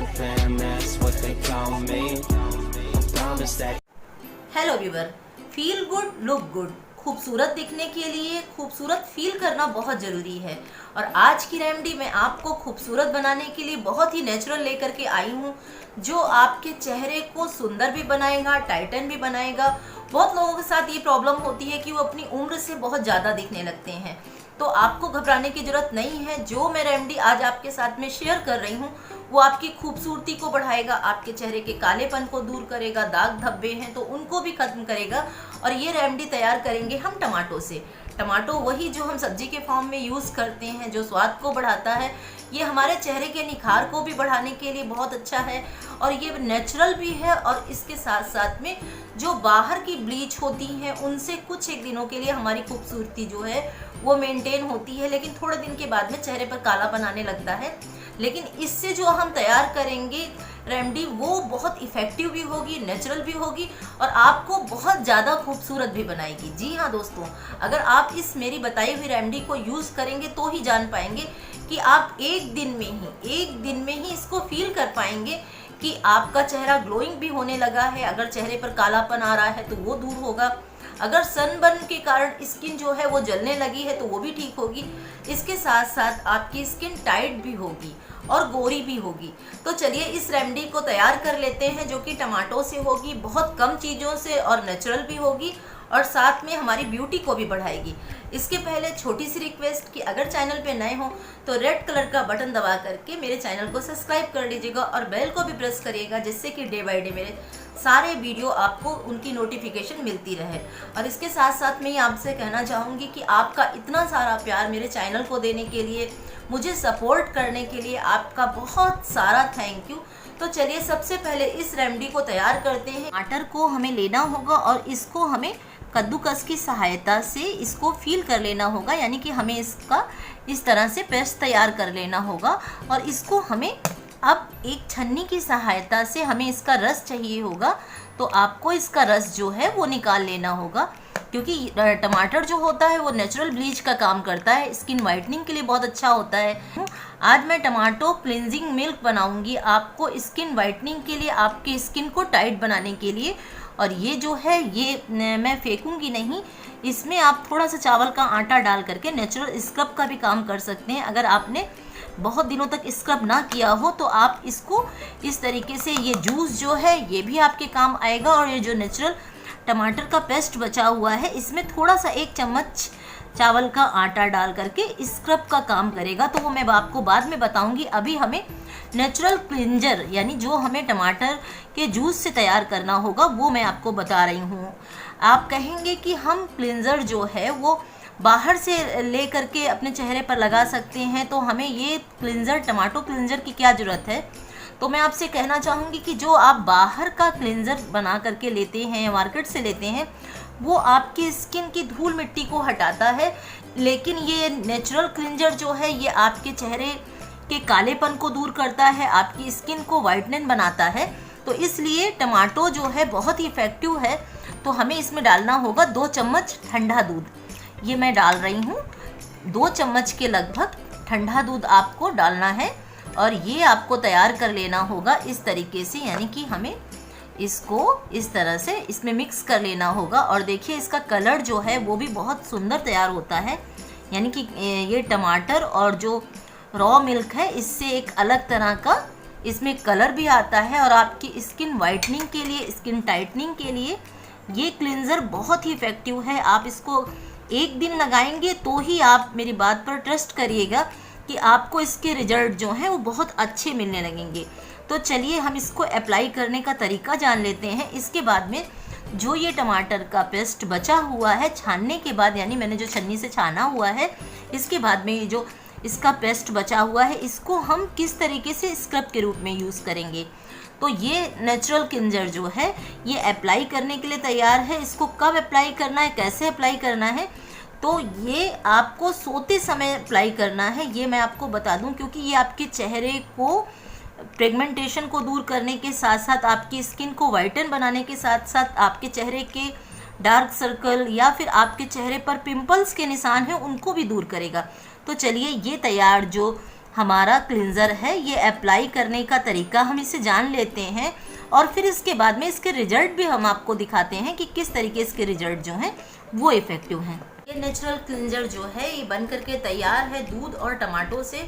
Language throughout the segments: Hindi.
to them, that's what they call me. I promise that. Hello viewer, feel good look good, खूबसूरत दिखने के लिए खूबसूरत फील करना बहुत ज़रूरी है। और आज की रेमेडी मैं आपको खूबसूरत बनाने के लिए बहुत ही नेचुरल लेकर के आई हूँ, जो आपके चेहरे को सुंदर भी बनाएगा, टाइटन भी बनाएगा। बहुत लोगों के साथ ये प्रॉब्लम होती है कि वो अपनी उम्र से बहुत ज़्यादा दिखने लगते हैं, तो आपको घबराने की ज़रूरत नहीं है। जो मैं रेमेडी आज आपके साथ में शेयर कर रही हूँ वो आपकी खूबसूरती को बढ़ाएगा, आपके चेहरे के कालेपन को दूर करेगा, दाग धब्बे हैं तो उनको भी खत्म करेगा। और ये रेमेडी तैयार करेंगे हम टमाटो से। टमाटो वही जो हम सब्जी के फॉर्म में यूज़ करते हैं, जो स्वाद को बढ़ाता है। ये हमारे चेहरे के निखार को भी बढ़ाने के लिए बहुत अच्छा है और ये नेचुरल भी है। और इसके साथ साथ में जो बाहर की ब्लीच होती हैं उनसे कुछ एक दिनों के लिए हमारी खूबसूरती जो है वो मेंटेन होती है, लेकिन थोड़े दिन के बाद में चेहरे पर कालापन आने लगता है। लेकिन इससे जो हम तैयार करेंगे रेमेडी वो बहुत इफ़ेक्टिव भी होगी, नेचुरल भी होगी और आपको बहुत ज़्यादा खूबसूरत भी बनाएगी। जी हाँ दोस्तों, अगर आप इस मेरी बताई हुई रेमेडी को यूज़ करेंगे तो ही जान पाएंगे कि आप एक दिन में ही इसको फील कर पाएंगे कि आपका चेहरा ग्लोइंग भी होने लगा है। अगर चेहरे पर कालापन आ रहा है तो वो दूर होगा, अगर सनबर्न के कारण स्किन जो है वो जलने लगी है तो वो भी ठीक होगी। इसके साथ साथ आपकी स्किन टाइट भी होगी और गोरी भी होगी। तो चलिए इस रेमेडी को तैयार कर लेते हैं, जो कि टमाटो से होगी, बहुत कम चीज़ों से और नेचुरल भी होगी और साथ में हमारी ब्यूटी को भी बढ़ाएगी। इसके पहले छोटी सी रिक्वेस्ट कि अगर चैनल पे नए हो तो रेड कलर का बटन दबा करके मेरे चैनल को सब्सक्राइब कर लीजिएगा और बेल को भी प्रेस करिएगा, जिससे कि डे बाय डे मेरे सारे वीडियो आपको उनकी नोटिफिकेशन मिलती रहे। और इसके साथ साथ मैं ये आपसे कहना चाहूँगी कि आपका इतना सारा प्यार मेरे चैनल को देने के लिए, मुझे सपोर्ट करने के लिए आपका बहुत सारा थैंक यू। तो चलिए सबसे पहले इस रेमेडी को तैयार करते हैं। टमाटर को हमें लेना होगा और इसको हमें कद्दूकस की सहायता से इसको फील कर लेना होगा, यानी कि हमें इसका इस तरह से पेस्ट तैयार कर लेना होगा। और इसको हमें अब एक छन्नी की सहायता से हमें इसका रस चाहिए होगा, तो आपको इसका रस जो है वो निकाल लेना होगा, क्योंकि टमाटर जो होता है वो नेचुरल ब्लीच का काम करता है, स्किन वाइटनिंग के लिए बहुत अच्छा होता है। आज मैं टमाटो क्लिनजिंग मिल्क बनाऊंगी आपको स्किन वाइटनिंग के लिए, आपकी स्किन को टाइट बनाने के लिए। और ये जो है ये मैं फेंकूंगी नहीं, इसमें आप थोड़ा सा चावल का आटा डाल करके नेचुरल स्क्रब का भी काम कर सकते हैं। अगर आपने बहुत दिनों तक स्क्रब ना किया हो तो आप इसको इस तरीके से, ये जूस जो है ये भी आपके काम आएगा। और ये जो नेचुरल टमाटर का पेस्ट बचा हुआ है इसमें थोड़ा सा 1 चम्मच चावल का आटा डाल करके स्क्रब का काम करेगा, तो वो मैं आपको बाद में बताऊंगी। अभी हमें नेचुरल क्लिंजर यानी जो हमें टमाटर के जूस से तैयार करना होगा वो मैं आपको बता रही हूँ। आप कहेंगे कि हम क्लिंजर जो है वो बाहर से ले करके अपने चेहरे पर लगा सकते हैं, तो हमें ये क्लिंजर टमाटो क्लिंजर की क्या ज़रूरत है। तो मैं आपसे कहना चाहूँगी कि जो आप बाहर का क्लिंजर बना करके लेते हैं, मार्केट से लेते हैं, वो आपकी स्किन की धूल मिट्टी को हटाता है, लेकिन ये नेचुरल क्लिंजर जो है ये आपके चेहरे के कालेपन को दूर करता है, आपकी स्किन को वाइटनिंग बनाता है। तो इसलिए टमाटो जो है बहुत ही इफ़ेक्टिव है। तो हमें इसमें डालना होगा 2 चम्मच ठंडा दूध, ये मैं डाल रही हूँ। 2 चम्मच के लगभग ठंडा दूध आपको डालना है और ये आपको तैयार कर लेना होगा इस तरीके से, यानी कि हमें इसको इस तरह से इसमें मिक्स कर लेना होगा। और देखिए इसका कलर जो है वो भी बहुत सुंदर तैयार होता है, यानी कि ये टमाटर और जो रॉ मिल्क है इससे एक अलग तरह का इसमें कलर भी आता है। और आपकी स्किन वाइटनिंग के लिए, स्किन टाइटनिंग के लिए ये क्लिंजर बहुत ही इफ़ेक्टिव है। आप इसको एक दिन लगाएंगे तो ही आप मेरी बात पर ट्रस्ट करिएगा कि आपको इसके रिजल्ट जो हैं वो बहुत अच्छे मिलने लगेंगे। तो चलिए हम इसको अप्लाई करने का तरीका जान लेते हैं। इसके बाद में जो ये टमाटर का पेस्ट बचा हुआ है छानने के बाद, यानी मैंने जो छन्नी से छाना हुआ है, इसके बाद में ये जो इसका पेस्ट बचा हुआ है इसको हम किस तरीके से स्क्रब के रूप में यूज़ करेंगे। तो ये नेचुरल क्लिंजर जो है ये अप्लाई करने के लिए तैयार है। इसको कब अप्लाई करना है, कैसे अप्लाई करना है, तो ये आपको सोते समय अप्लाई करना है, ये मैं आपको बता दूं, क्योंकि ये आपके चेहरे को पिगमेंटेशन को दूर करने के साथ साथ आपकी स्किन को वाइटन बनाने के साथ साथ आपके चेहरे के डार्क सर्कल या फिर आपके चेहरे पर पिंपल्स के निशान हैं उनको भी दूर करेगा। तो चलिए ये तैयार जो हमारा क्लिंजर है ये अप्लाई करने का तरीका हम इसे जान लेते हैं, और फिर इसके बाद में इसके रिजल्ट भी हम आपको दिखाते हैं कि किस तरीके इसके रिजल्ट जो हैं वो इफ़ेक्टिव हैं। ये नेचुरल क्लिंजर जो है ये बन करके तैयार है दूध और टमाटो से,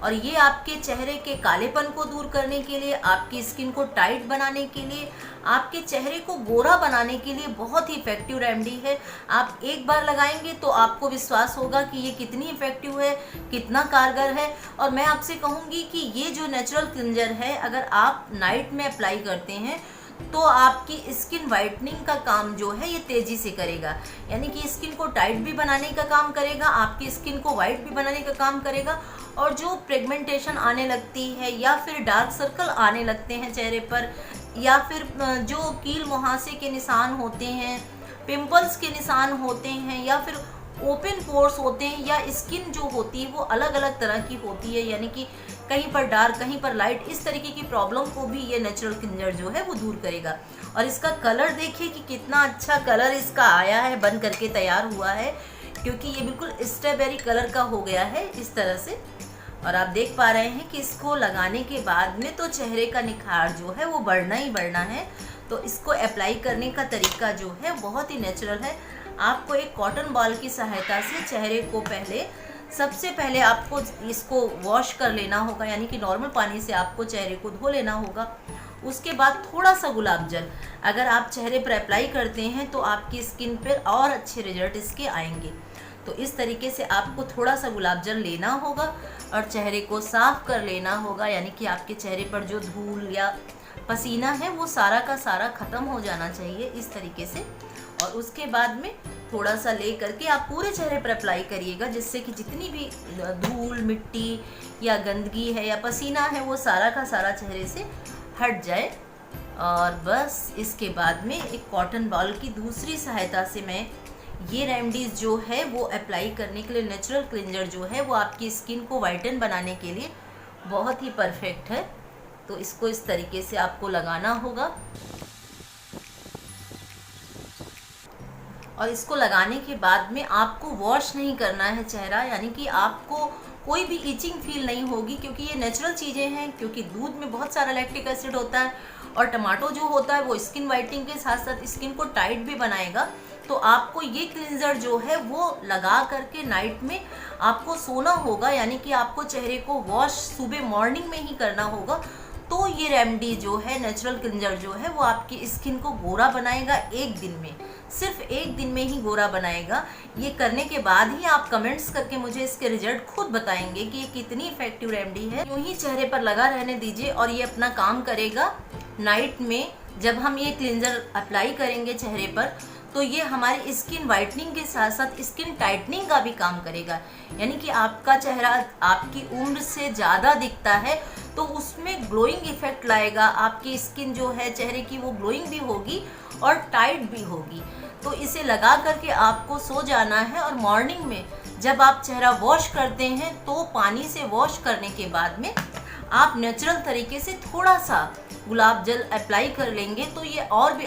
और ये आपके चेहरे के कालेपन को दूर करने के लिए, आपकी स्किन को टाइट बनाने के लिए, आपके चेहरे को गोरा बनाने के लिए बहुत ही इफेक्टिव रेमेडी है। आप एक बार लगाएंगे तो आपको विश्वास होगा कि ये कितनी इफेक्टिव है, कितना कारगर है। और मैं आपसे कहूँगी कि ये जो नेचुरल क्लिंजर है अगर आप नाइट में अप्लाई करते हैं तो आपकी स्किन वाइटनिंग का काम जो है ये तेज़ी से करेगा, यानी कि स्किन को टाइट भी बनाने का काम करेगा, आपकी स्किन को वाइट भी बनाने का काम करेगा। और जो पिगमेंटेशन आने लगती है या फिर डार्क सर्कल आने लगते हैं चेहरे पर, या फिर जो कील मुहासे के निशान होते हैं, पिंपल्स के निशान होते हैं, या फिर ओपन पोर्स होते हैं, या स्किन जो होती है वो अलग अलग तरह की होती है, यानी कि कहीं पर डार्क कहीं पर लाइट, इस तरीके की प्रॉब्लम को भी ये नेचुरल क्लिंजर जो है वो दूर करेगा। और इसका कलर देखिए कि कितना अच्छा कलर इसका आया है, बन करके तैयार हुआ है, क्योंकि ये बिल्कुल स्ट्रॉबेरी कलर का हो गया है इस तरह से। और आप देख पा रहे हैं कि इसको लगाने के बाद में तो चेहरे का निखार जो है वो बढ़ना ही बढ़ना है। तो इसको अप्लाई करने का तरीका जो है बहुत ही नेचुरल है। आपको एक कॉटन बॉल की सहायता से चेहरे को सबसे पहले आपको इसको वॉश कर लेना होगा, यानी कि नॉर्मल पानी से आपको चेहरे को धो लेना होगा। उसके बाद थोड़ा सा गुलाब जल अगर आप चेहरे पर अप्लाई करते हैं तो आपकी स्किन पर और अच्छे रिजल्ट इसके आएंगे। तो इस तरीके से आपको थोड़ा सा गुलाब जल लेना होगा और चेहरे को साफ़ कर लेना होगा, यानी कि आपके चेहरे पर जो धूल या पसीना है वो सारा का सारा ख़त्म हो जाना चाहिए इस तरीके से। और उसके बाद में थोड़ा सा ले करके आप पूरे चेहरे पर अप्लाई करिएगा, जिससे कि जितनी भी धूल मिट्टी या गंदगी है या पसीना है वो सारा का सारा चेहरे से हट जाए। और बस इसके बाद में एक कॉटन बॉल की दूसरी सहायता से मैं ये रेमेडीज़ जो है वो अप्लाई करने के लिए, नेचुरल क्लिंजर जो है वो आपकी स्किन को वाइटन बनाने के लिए बहुत ही परफेक्ट है। तो इसको इस तरीके से आपको लगाना होगा, और इसको लगाने के बाद में आपको वॉश नहीं करना है चेहरा, यानी कि आपको कोई भी इचिंग फील नहीं होगी, क्योंकि ये नेचुरल चीज़ें हैं। क्योंकि दूध में बहुत सारा लैक्टिक एसिड होता है और टमाटो जो होता है वो स्किन वाइटनिंग के साथ साथ स्किन को टाइट भी बनाएगा। तो आपको ये क्लिंजर जो है वो लगा करके नाइट में आपको सोना होगा, यानी कि आपको चेहरे को वॉश सुबह मॉर्निंग में ही करना होगा। तो ये रेमेडी जो है नेचुरल क्लिंजर जो है वो आपकी स्किन को गोरा बनाएगा एक दिन में, सिर्फ एक दिन में ही गोरा बनाएगा। ये करने के बाद ही आप कमेंट्स करके मुझे इसके रिजल्ट खुद बताएंगे कि ये कितनी इफेक्टिव रेमेडी है। यूं ही चेहरे पर लगा रहने दीजिए और ये अपना काम करेगा। नाइट में जब हम ये क्लिंजर अप्लाई करेंगे चेहरे पर तो ये हमारी स्किन वाइटनिंग के साथ साथ स्किन टाइटनिंग का भी काम करेगा, यानी कि आपका चेहरा आपकी उम्र से ज़्यादा दिखता है तो उसमें ग्लोइंग इफेक्ट लाएगा। आपकी स्किन जो है चेहरे की वो ग्लोइंग भी होगी और टाइट भी होगी। तो इसे लगा करके आपको सो जाना है, और मॉर्निंग में जब आप चेहरा वॉश करते हैं तो पानी से वॉश करने के बाद में आप नेचुरल तरीके से थोड़ा सा गुलाब जल अप्लाई कर लेंगे तो ये और भी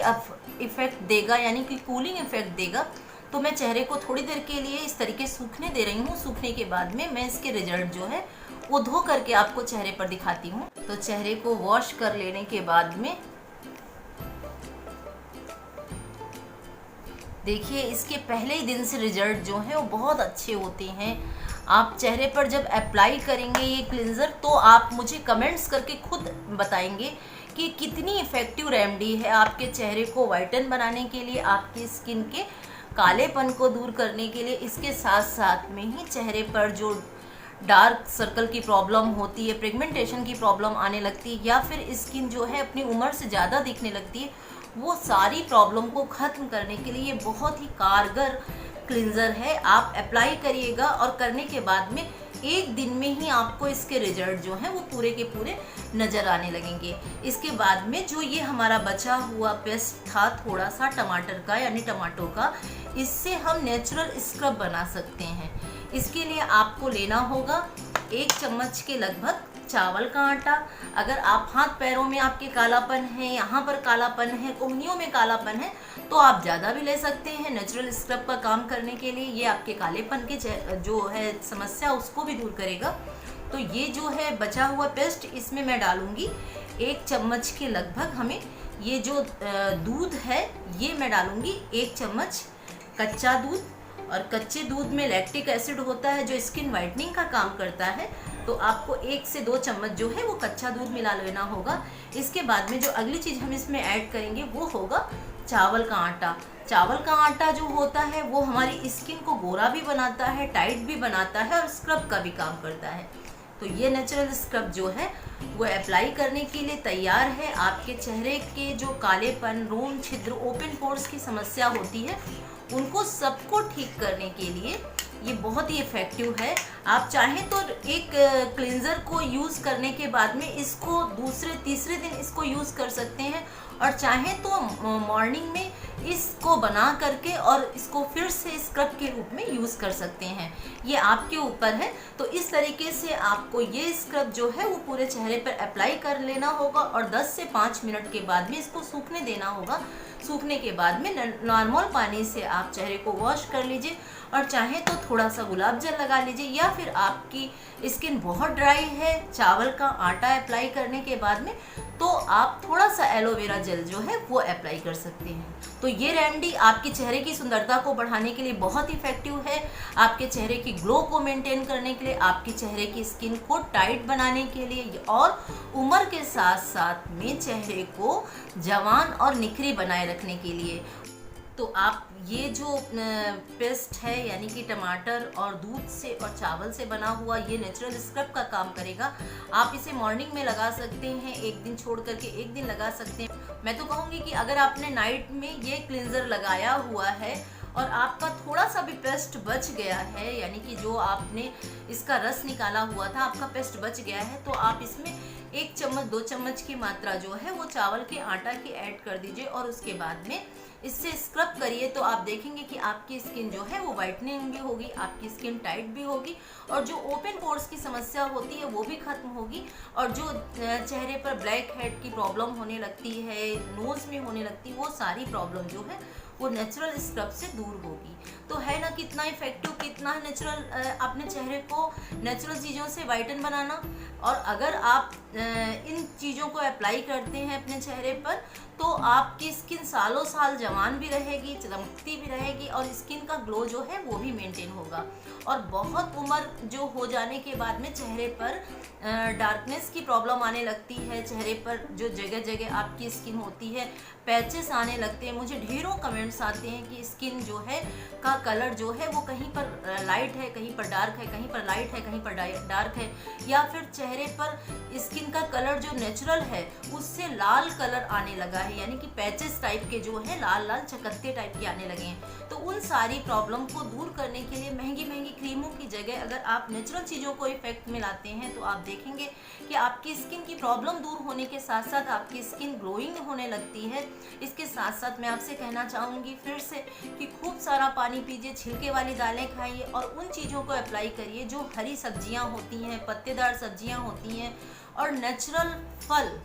इफ़ेक्ट देगा, यानी कि कूलिंग इफ़ेक्ट देगा। तो मैं चेहरे को थोड़ी देर के लिए इस तरीके सूखने दे रही हूँ। सूखने के बाद में मैं इसके रिजल्ट जो है वो धो करके आपको चेहरे पर दिखाती हूँ। तो चेहरे को वॉश कर लेने के बाद में देखिए इसके पहले ही दिन से रिजल्ट जो है वो बहुत अच्छे होते हैं। आप चेहरे पर जब अप्लाई करेंगे ये क्लिंजर तो आप मुझे कमेंट्स करके खुद बताएंगे कि कितनी इफ़ेक्टिव रेमेडी है आपके चेहरे को वाइटन बनाने के लिए, आपकी स्किन के कालेपन को दूर करने के लिए। इसके साथ साथ में ही चेहरे पर जो डार्क सर्कल की प्रॉब्लम होती है, पिगमेंटेशन की प्रॉब्लम आने लगती है, या फिर स्किन जो है अपनी उम्र से ज़्यादा दिखने लगती है, वो सारी प्रॉब्लम को ख़त्म करने के लिए ये बहुत ही कारगर क्लिंजर है। आप अप्लाई करिएगा और करने के बाद में एक दिन में ही आपको इसके रिजल्ट जो हैं वो पूरे के पूरे नज़र आने लगेंगे। इसके बाद में जो ये हमारा बचा हुआ पेस्ट था थोड़ा सा टमाटर का यानी टमाटो का, इससे हम नेचुरल स्क्रब बना सकते हैं। इसके लिए आपको लेना होगा 1 चम्मच के लगभग चावल का आटा। अगर आप हाथ पैरों में आपके कालापन है, यहाँ पर कालापन है, कोहनियों में कालापन है तो आप ज़्यादा भी ले सकते हैं नेचुरल स्क्रब का काम करने के लिए। ये आपके कालेपन के जो है समस्या उसको भी दूर करेगा। तो ये जो है बचा हुआ पेस्ट इसमें मैं डालूंगी 1 चम्मच के लगभग। हमें ये जो दूध है ये मैं डालूंगी 1 चम्मच कच्चा दूध। और कच्चे दूध में लैक्टिक एसिड होता है जो स्किन वाइटनिंग का काम करता है, तो आपको 1 से 2 चम्मच जो है वो कच्चा दूध मिला लेना होगा। इसके बाद में जो अगली चीज़ हम इसमें ऐड करेंगे वो होगा चावल का आटा। चावल का आटा जो होता है वो हमारी स्किन को गोरा भी बनाता है, टाइट भी बनाता है और स्क्रब का भी काम करता है। तो ये नेचुरल स्क्रब जो है वो अप्लाई करने के लिए तैयार है। आपके चेहरे के जो कालेपन, रोम छिद्र, ओपन पोर्स की समस्या होती है उनको सबको ठीक करने के लिए ये बहुत ही इफ़ेक्टिव है। आप चाहें तो एक क्लींजर को यूज़ करने के बाद में इसको दूसरे तीसरे दिन इसको यूज़ कर सकते हैं, और चाहें तो मॉर्निंग में इसको बना करके और इसको फिर से स्क्रब के रूप में यूज़ कर सकते हैं। ये आपके ऊपर है। तो इस तरीके से आपको ये स्क्रब जो है वो पूरे चेहरे पर अप्लाई कर लेना होगा और 10 से 5 मिनट के बाद में इसको सूखने देना होगा। सूखने के बाद में नॉर्मल पानी से आप चेहरे को वॉश कर लीजिए, और चाहें तो थोड़ा सा गुलाब जल लगा लीजिए, या फिर आपकी स्किन बहुत ड्राई है चावल का आटा अप्लाई करने के बाद में तो आप थोड़ा सा एलोवेरा जेल जो है वो अप्लाई कर सकते हैं। तो ये रेमेडी आपके चेहरे की सुंदरता को बढ़ाने के लिए बहुत इफेक्टिव है। आपके चेहरे की ग्लो को मेंटेन करने के लिए, आपके चेहरे की स्किन को टाइट बनाने के लिए, और उम्र के साथ साथ में चेहरे को जवान और निखरी बनाए रखने के लिए। तो आप ये जो पेस्ट है यानी कि टमाटर और दूध से और चावल से बना हुआ ये नेचुरल स्क्रब का काम करेगा। आप इसे मॉर्निंग में लगा सकते हैं, एक दिन छोड़ करके एक दिन लगा सकते हैं। मैं तो कहूँगी कि अगर आपने नाइट में ये क्लींजर लगाया हुआ है और आपका थोड़ा सा भी पेस्ट बच गया है, यानी कि जो आपने इसका रस निकाला हुआ था आपका पेस्ट बच गया है, तो आप इसमें 1 चम्मच 2 चम्मच की मात्रा जो है वो चावल के आटा की ऐड कर दीजिए और उसके बाद में इससे स्क्रब करिए। तो आप देखेंगे कि आपकी स्किन जो है वो वाइटनिंग भी होगी, आपकी स्किन टाइट भी होगी, और जो ओपन पोर्स की समस्या होती है वो भी खत्म होगी, और जो चेहरे पर ब्लैक हेड की प्रॉब्लम होने लगती है, नोज में होने लगती है, वो सारी प्रॉब्लम जो है वो नेचुरल स्क्रब से दूर होगी। तो है ना कितना इफेक्टिव, कितना नेचुरल अपने चेहरे को नेचुरल चीज़ों से वाइटन बनाना। और अगर आप इन चीज़ों को अप्लाई करते हैं अपने चेहरे पर तो आपकी स्किन सालों साल जवान भी रहेगी, चमकती भी रहेगी, और स्किन का ग्लो जो है वो भी मेंटेन होगा। और बहुत उम्र जो हो जाने के बाद में चेहरे पर डार्कनेस की प्रॉब्लम आने लगती है, चेहरे पर जो जगह जगह आपकी स्किन होती है पैचेस आने लगते हैं। मुझे ढेरों कमेंट्स आते हैं कि स्किन जो है का कलर जो है वो कहीं पर लाइट है, कहीं पर डार्क है, कहीं पर लाइट है, कहीं पर डार्क है, या फिर चेहरे पर स्किन का कलर जो नेचुरल है उससे लाल कलर आने लगा है, यानी कि पैचेस टाइप के जो है लाल लाल चकत्ते टाइप के आने लगे हैं। तो उन सारी प्रॉब्लम को दूर करने के लिए महंगी महंगी क्रीमों की जगह अगर आप नेचुरल चीज़ों को इफेक्ट में लाते हैं तो आप देखेंगे कि आपकी स्किन की प्रॉब्लम दूर होने के साथ साथ आपकी स्किन ग्लोइंग होने लगती है। इसके साथ साथ मैं आपसे कहना चाहूँगी फिर से कि खूब सारा पानी पीजिए, छिलके वाली दालें खाइए, और उन चीज़ों को अप्लाई करिए जो हरी सब्जियाँ होती हैं, पत्तेदार सब्जियाँ होती हैं, और नेचुरल फल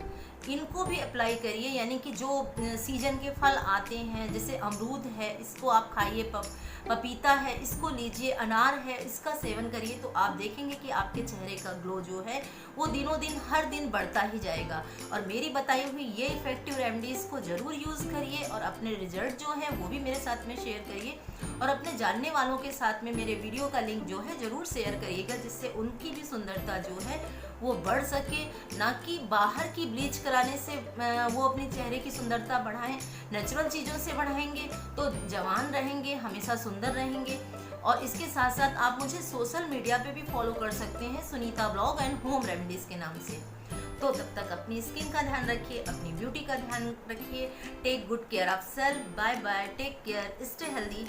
इनको भी अप्लाई करिए। यानी कि जो सीजन के फल आते हैं, जैसे अमरूद है इसको आप खाइए, पपीता है इसको लीजिए, अनार है इसका सेवन करिए, तो आप देखेंगे कि आपके चेहरे का ग्लो जो है वो दिनों दिन हर दिन बढ़ता ही जाएगा। और मेरी बताई हुई ये इफेक्टिव रेमेडीज़ को ज़रूर यूज़ करिए और अपने रिजल्ट जो है वो भी मेरे साथ में शेयर करिए, और अपने जानने वालों के साथ में मेरे वीडियो का लिंक जो है ज़रूर शेयर करिएगा, जिससे उनकी भी सुंदरता जो है वो बढ़ सके। ना कि बाहर की ब्लीच कराने से वो अपने चेहरे की सुंदरता बढ़ाएं, नेचुरल चीज़ों से बढ़ाएंगे तो जवान रहेंगे, हमेशा सुंदर रहेंगे। और इसके साथ साथ आप मुझे सोशल मीडिया पे भी फॉलो कर सकते हैं, Sunita blog and home remedies के नाम से। तो तब तक अपनी स्किन का ध्यान रखिए, अपनी ब्यूटी का ध्यान रखिए। Take good care of self. Bye bye, take care, stay healthy.